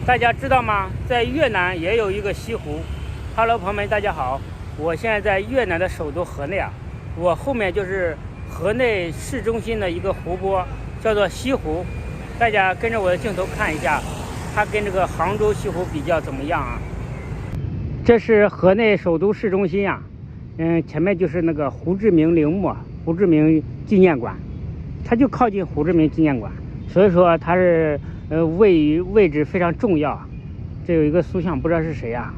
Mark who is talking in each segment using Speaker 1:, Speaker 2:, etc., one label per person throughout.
Speaker 1: 大家知道吗？在越南也有一个西湖。Hello， 朋友们，大家好，我现在在越南的首都河内啊，我后面就是河内市中心的一个湖泊，叫做西湖。大家跟着我的镜头看一下，它跟这个杭州西湖比较怎么样啊？这是河内首都市中心啊，前面就是那个胡志明陵墓，胡志明纪念馆，它就靠近胡志明纪念馆，所以说它是位置非常重要。这有一个塑像，不知道是谁啊。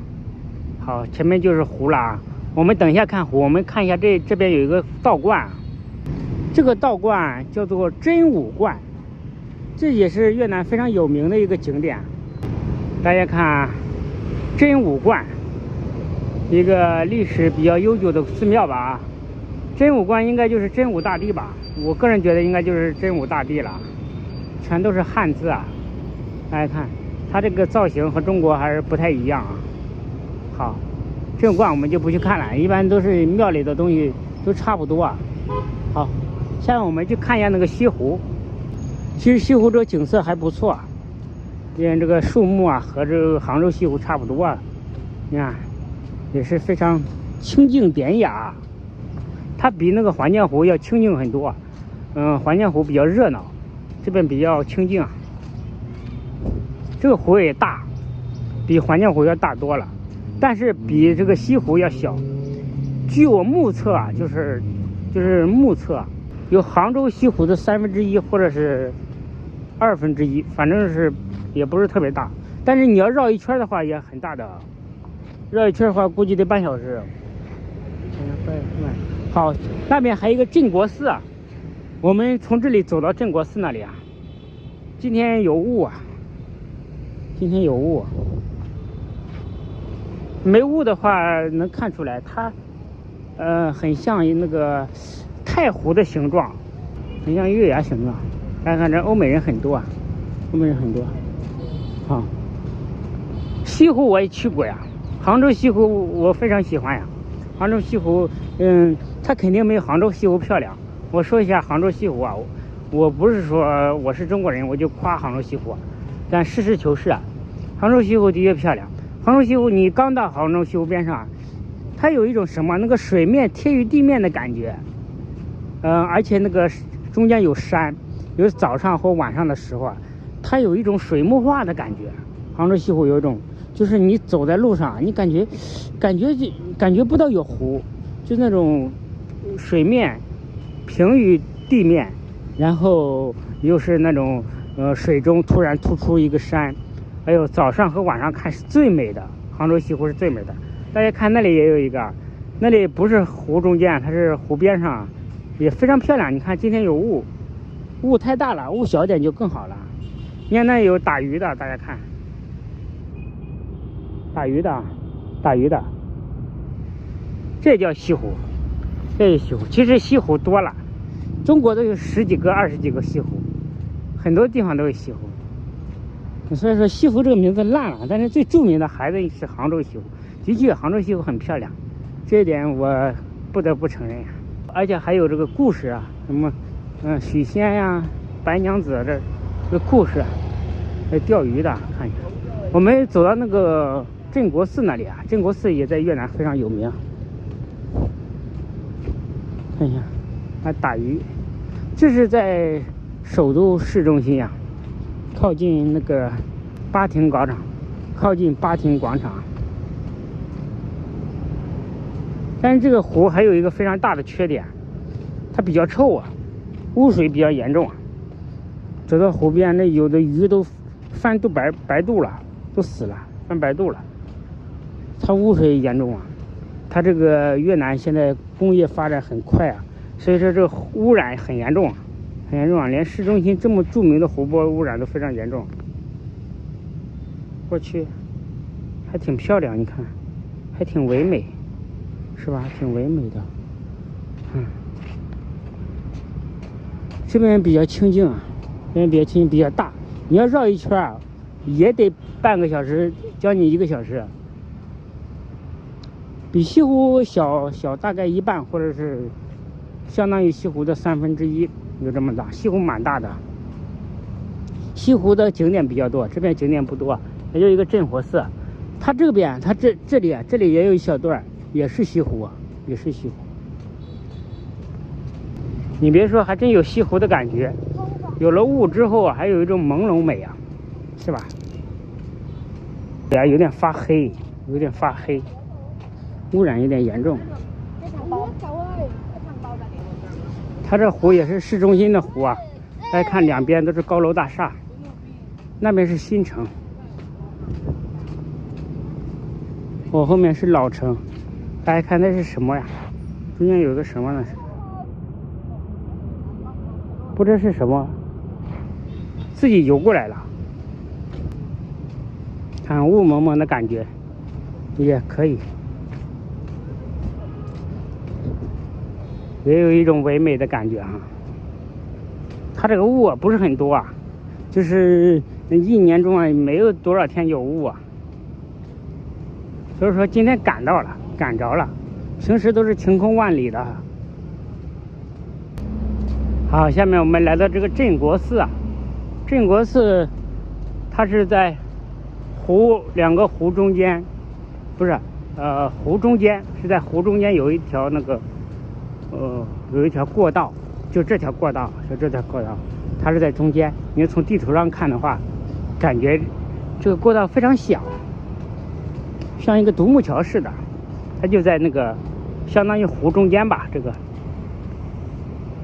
Speaker 1: 好，前面就是湖了啊。我们等一下看湖，我们看一下这边有一个道观，这个道观叫做真武观，这也是越南非常有名的一个景点。大家看真武观，一个历史比较悠久的寺庙吧啊。真武观应该就是真武大帝吧，我个人觉得应该就是真武大帝了，全都是汉字啊。大家看它这个造型和中国还是不太一样啊。好，真武观我们就不去看了，一般都是庙里的东西都差不多啊。好，下面我们去看一下那个西湖。其实西湖这个景色还不错，因为这个树木啊和这个杭州西湖差不多啊，你看也是非常清静典雅。它比那个环江湖要清静很多，环江湖比较热闹，这边比较清静。这个湖也大，比环江湖要大多了，但是比这个西湖要小。据我目测啊，就是目测，有杭州西湖的1/3或者是1/2，反正是也不是特别大。但是你要绕一圈的话也很大的，绕一圈的话估计得半小时。好，那边还有一个镇国寺啊，我们从这里走到镇国寺那里啊。今天有雾啊，今天有雾，没雾的话能看出来它很像那个太湖的形状，很像月牙形状。大家看这欧美人很多啊，欧美人很多。好，西湖我也去过呀，杭州西湖我非常喜欢呀。杭州西湖它肯定没有杭州西湖漂亮。我说一下杭州西湖啊，我不是说我是中国人我就夸杭州西湖，但实事求是啊，杭州西湖的确漂亮。杭州西湖你刚到杭州西湖边上，它有一种什么那个水面贴于地面的感觉，而且那个中间有山，有早上或晚上的时候啊，它有一种水墨画的感觉。杭州西湖有一种，就是你走在路上，你感觉不到有湖，就那种水面平于地面，然后又是那种水中突然突出一个山，还有早上和晚上看是最美的。杭州西湖是最美的。大家看那里也有一个，那里不是湖中间，它是湖边上，也非常漂亮。你看今天有雾，雾太大了，雾小点就更好了。你看那有打鱼的，大家看，打鱼的，这叫西湖，这是西湖。其实西湖多了，中国都有10几个、20几个西湖，很多地方都有西湖。所以说西湖这个名字烂了，但是最著名的还是杭州西湖。的确杭州西湖很漂亮，这一点我不得不承认呀。而且还有这个故事啊，什么许仙呀、白娘子这个故事，还有钓鱼的。看一下，我们走到那个镇国寺那里啊，镇国寺也在越南非常有名。看一下，还打鱼。这是在首都市中心呀，靠近那个巴亭广场，但是这个湖还有一个非常大的缺点，它比较臭啊，污水比较严重啊。走到湖边，那有的鱼都翻白肚了，都死了，翻白肚了。它污水严重啊。它这个越南现在工业发展很快啊，所以说这个污染很严重啊，连市中心这么著名的湖泊污染都非常严重。过去还挺漂亮，你看还挺唯美，是吧？挺唯美的。这边比较清静啊，比较大，你要绕一圈啊也得半个小时，将近1个小时，比西湖小大概1半，或者是相当于西湖的1/3，有这么大。西湖蛮大的，西湖的景点比较多，这边景点不多，也有一个镇火寺。它这边，它这里也有一小段，也是西湖啊，也是西湖。你别说，还真有西湖的感觉。有了雾之后啊，还有一种朦胧美啊，是吧？对啊，有点发黑，有点发黑，污染有点严重。它这湖也是市中心的湖啊，大家看两边都是高楼大厦，那边是新城，我后面是老城。大家看那是什么呀？中间有个什么呢？不知道是什么，自己游过来了。看雾蒙蒙的感觉，也可以，也有一种唯美的感觉啊。它这个雾啊不是很多啊，就是一年中啊没有多少天有雾啊，所以说今天赶着了，平时都是晴空万里的。好，下面我们来到这个镇国寺啊，镇国寺它是在两个湖中间，不是，湖中间是在湖中间有一条那个，有一条过道，就这条过道，它是在中间。你从地图上看的话，感觉这个过道非常小，像一个独木桥似的，它就在那个相当于湖中间吧。这个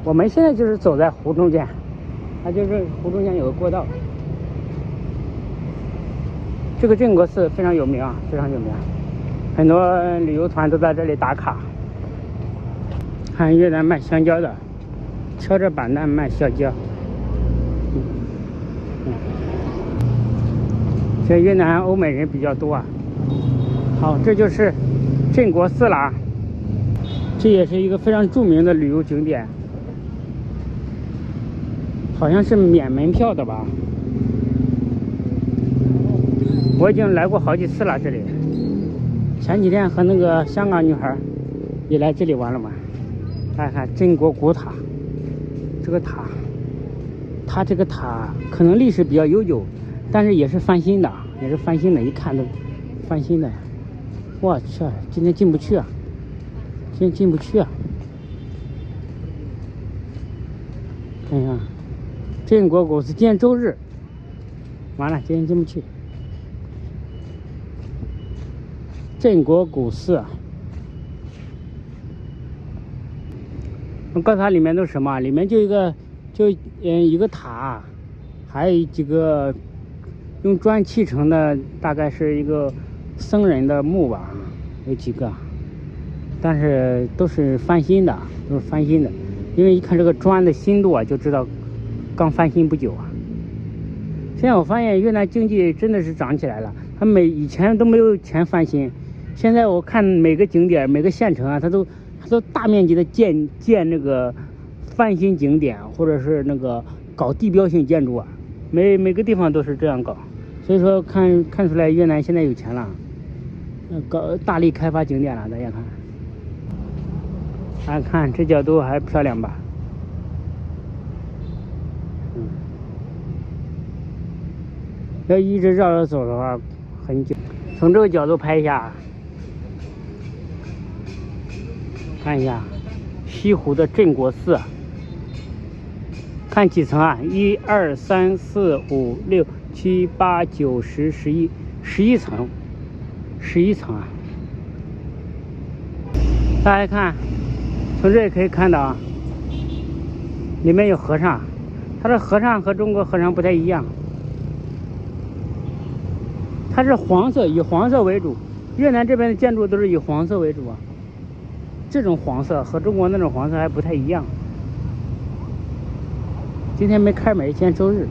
Speaker 1: 我们现在就是走在湖中间，它就是湖中间有个过道。这个镇国寺非常有名啊，非常有名，很多旅游团都在这里打卡。看越南卖香蕉的，敲着板凳卖香蕉。这越南欧美人比较多啊。好，这就是镇国寺了啊，这也是一个非常著名的旅游景点，好像是免门票的吧。我已经来过好几次了这里，前几天和那个香港女孩也来这里玩了玩。看看镇国古塔，这个塔，它这个塔可能历史比较悠久，但是也是翻新的，一看都翻新的。我去，今天进不去啊，看一下，镇国古寺，今天周日，完了，今天进不去。镇国古寺，我告诉它里面都是什么？里面就一个塔，还有几个用砖砌成的，大概是一个僧人的墓吧，有几个，但是都是翻新的，因为一看这个砖的新度啊，就知道刚翻新不久啊。现在我发现越南经济真的是涨起来了，他以前都没有钱翻新。现在我看每个景点、每个县城啊，它都大面积的建那个翻新景点，或者是那个搞地标性建筑啊，每个地方都是这样搞。所以说看出来越南现在有钱了，搞大力开发景点了。大家看，这角度还漂亮吧？要一直绕着走的话，很久。从这个角度拍一下。看一下西湖的镇国寺，看几层啊？1、2、3、4、5、6、7、8、9、10、11层，11层啊！大家看，从这里可以看到啊，里面有和尚，他的和尚和中国和尚不太一样，它是黄色，以黄色为主。越南这边的建筑都是以黄色为主啊。这种黄色和中国那种黄色还不太一样。今天没开门，今天周日。